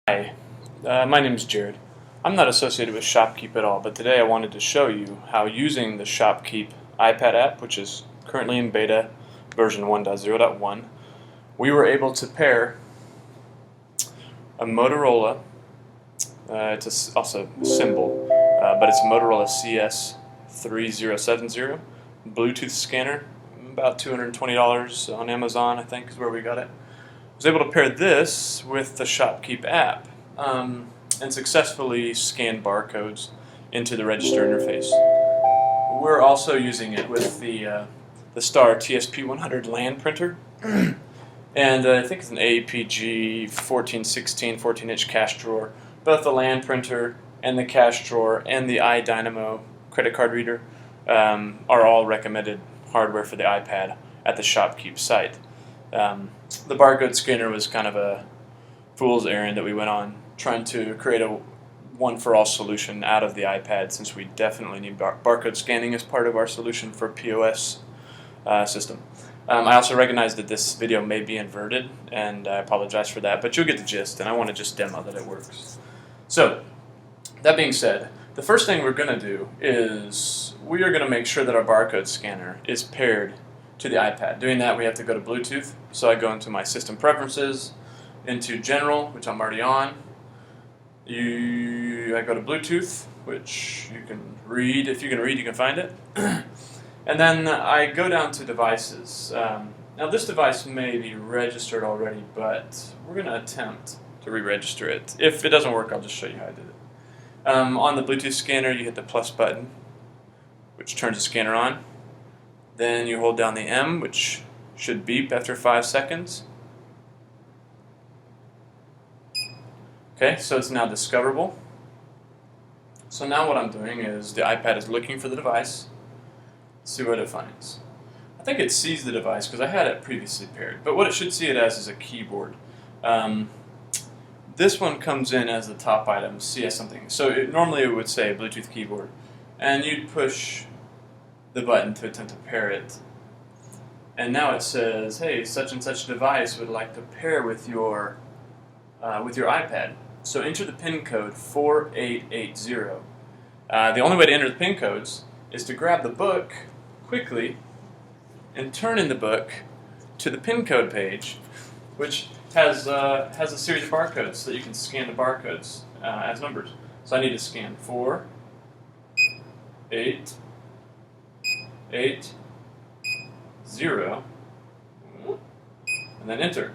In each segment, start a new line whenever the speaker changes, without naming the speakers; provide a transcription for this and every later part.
Hi, my name is Jared. I'm not associated with Shopkeep at all, but today I wanted to show you how using the Shopkeep iPad app, which is currently in beta version 1.0.1, we were able to pair a Motorola, it's also a symbol, but it's a Motorola CS3070 Bluetooth scanner, about $220 on Amazon, I think is where we got it. I was able to pair this with the Shopkeep app and successfully scan barcodes into the register interface. We're also using it with the Star TSP100 LAN printer, and I think it's an APG 1416 14-inch cash drawer. Both the LAN printer and the cash drawer and the iDynamo credit card reader are all recommended hardware for the iPad at the Shopkeep site. The barcode scanner was kind of a fool's errand that we went on, trying to create a one-for-all solution out of the iPad, since we definitely need barcode scanning as part of our solution for POS system. I also recognize that this video may be inverted, and I apologize for that, but you'll get the gist, and I want to just demo that it works. So, that being said, the first thing we're going to do is we are going to make sure that our barcode scanner is paired to the iPad. Doing that, we have to go to Bluetooth. So I go into my system preferences, into General, which I'm already on. I go to Bluetooth, which you can read. If you can read, you can find it. And then I go down to Devices. Now this device may be registered already, but we're going to attempt to re-register it. If it doesn't work, I'll just show you how I did it. On the Bluetooth scanner, you hit the plus button, which turns the scanner on. Then you hold down the M, which should beep after 5 seconds. Okay, so it's now discoverable. So now what I'm doing is the iPad is looking for the device. Let's see what it finds. I think it sees the device because I had it previously paired, but what it should see it as is a keyboard. This one comes in as the top item, see as something. So normally it would say Bluetooth keyboard, and you'd push the button to attempt to pair it. And now it says, hey, such and such device would like to pair with your iPad. So enter the PIN code 4880. The only way to enter the PIN codes is to grab the book quickly and turn in the book to the PIN code page, which has a series of barcodes so that you can scan the barcodes as numbers. So I need to scan 4, 8, 8, 0, and then enter.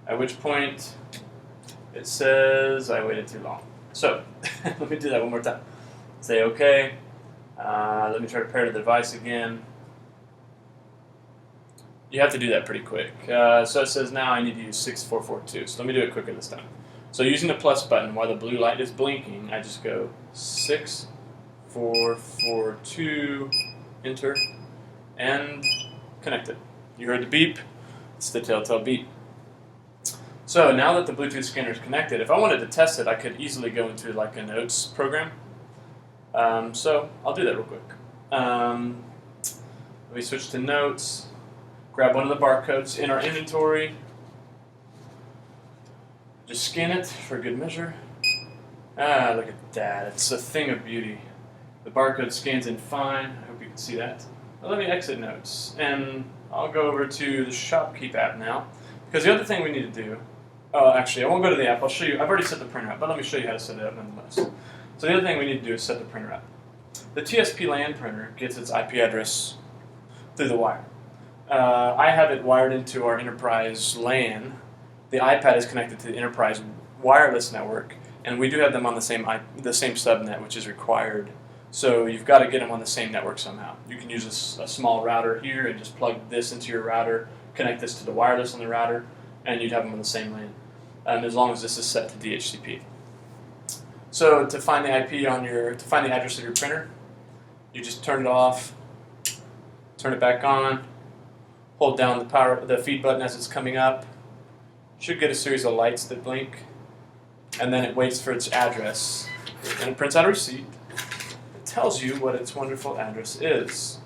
At which point it says I waited too long. So let me do that one more time. Say OK. Let me try to pair to the device again. You have to do that pretty quick. So it says now I need to use 6442. So let me do it quicker this time. So using the plus button while the blue light is blinking, I just go 6442. Enter, and connect it. You heard the beep. It's the telltale beep. So now that the Bluetooth scanner is connected, if I wanted to test it, I could easily go into like a notes program. So I'll do that real quick. Let me switch to notes, grab one of the barcodes in our inventory, just scan it for good measure. Ah, look at that. It's a thing of beauty. The barcode scans in fine. I hope you can see that. Well, let me exit notes, and I'll go over to the Shopkeep app now, because the other thing we need to do, actually, I won't go to the app. I'll show you. I've already set the printer up, but let me show you how to set it up nonetheless. So the other thing we need to do is set the printer up. The TSP LAN printer gets its IP address through the wire. I have it wired into our enterprise LAN. The iPad is connected to the enterprise wireless network, and we do have them on the same subnet, which is required. So you've got to get them on the same network somehow. You can use a small router here and just plug this into your router, connect this to the wireless on the router, and you'd have them on the same LAN, as long as this is set to DHCP. So to find the IP to find the address of your printer, you just turn it off, turn it back on, hold down the feed button as it's coming up. You should get a series of lights that blink, and then it waits for its address, and it prints out a receipt. Tells you what its wonderful address is.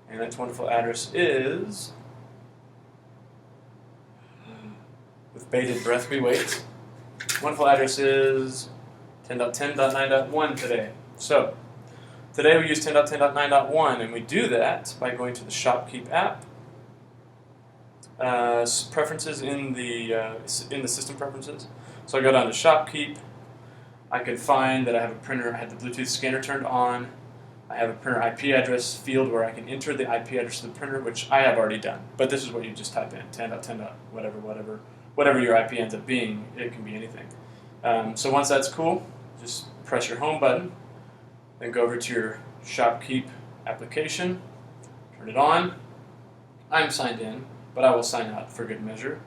And its wonderful address is, with bated breath we wait, wonderful address is 10.10.9.1 today. So today we use 10.10.9.1, and we do that by going to the Shopkeep app, preferences in the system preferences. So I go down to Shopkeep. I can find that I have a printer. I had the Bluetooth scanner turned on. I have a printer IP address field where I can enter the IP address of the printer, which I have already done. But this is what you just type in: 10.10. Whatever your IP ends up being. It can be anything. So once that's cool, just press your home button, then go over to your Shopkeep application, turn it on. I'm signed in, but I will sign out for good measure.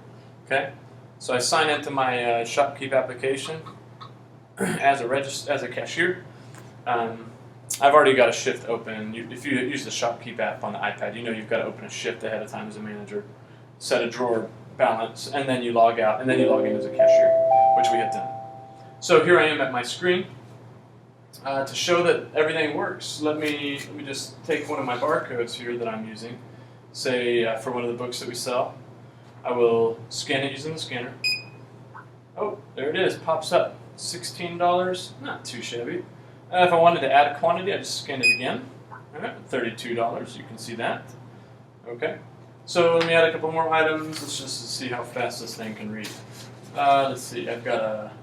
Okay, so I sign into my Shopkeep application as a cashier. I've already got a shift open. If you use the Shopkeep app on the iPad, you know you've got to open a shift ahead of time as a manager, set a drawer balance, and then you log out, and then you log in as a cashier, which we have done. So here I am at my screen. To show that everything works, let me just take one of my barcodes here that I'm using, say for one of the books that we sell. I will scan it using the scanner. Oh, there it is, pops up. $16, not too shabby. If I wanted to add a quantity, I just scan it again. All right, $32, you can see that. Okay, so let me add a couple more items. Let's just see how fast this thing can read. Let's see, I've got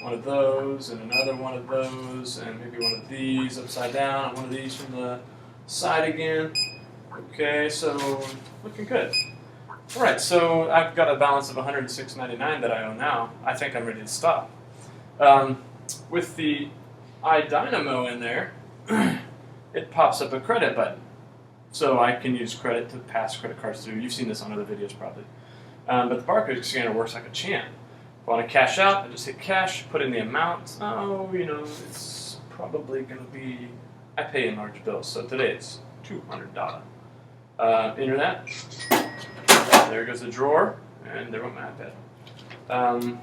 one of those, and another one of those, and maybe one of these upside down, and one of these from the side again. Okay, so looking good. All right, so I've got a balance of $106.99 that I owe now. I think I'm ready to stop. With the iDynamo in there, it pops up a credit button. So I can use credit to pass credit cards through. You've seen this on other videos probably. But the barcode scanner works like a champ. If I want to cash out, I just hit cash, put in the amount. Oh, it's probably going to be, I pay in large bills, so today it's $200. Enter that. There goes the drawer, and there went my iPad.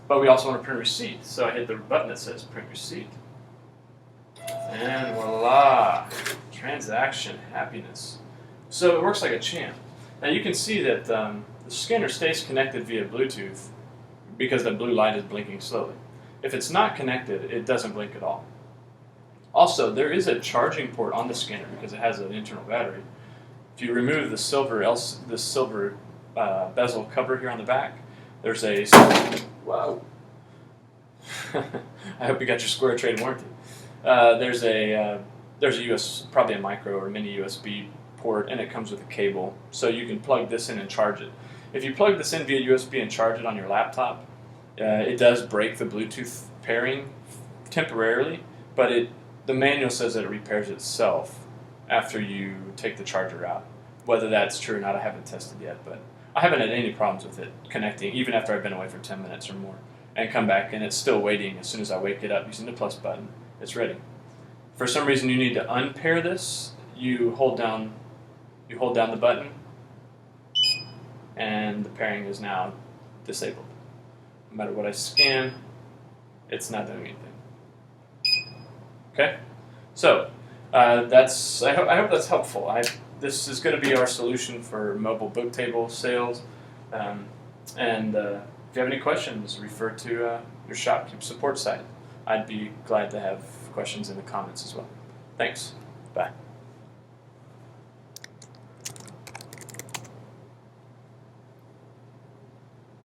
But we also want to print a receipt, so I hit the button that says print receipt. And voila, transaction happiness. So it works like a champ. Now you can see that the scanner stays connected via Bluetooth because the blue light is blinking slowly. If it's not connected, it doesn't blink at all. Also, there is a charging port on the scanner because it has an internal battery. If you remove the silver bezel cover here on the back, there's a wow. I hope you got your square trade warranty. There's a probably a micro or mini USB port, and it comes with a cable, so you can plug this in and charge it. If you plug this in via USB and charge it on your laptop, it does break the Bluetooth pairing temporarily, but the manual says that it repairs itself after you take the charger out. Whether that's true or not, I haven't tested yet, but I haven't had any problems with it connecting, even after I've been away for 10 minutes or more, and come back and it's still waiting. As soon as I wake it up using the plus button, it's ready. For some reason you need to unpair this. You hold down the button, and the pairing is now disabled. No matter what I scan, it's not doing anything. Okay, so I hope that's helpful. This is going to be our solution for mobile book table sales. If you have any questions, refer to your Shopkeep support site. I'd be glad to have questions in the comments as well. Thanks. Bye.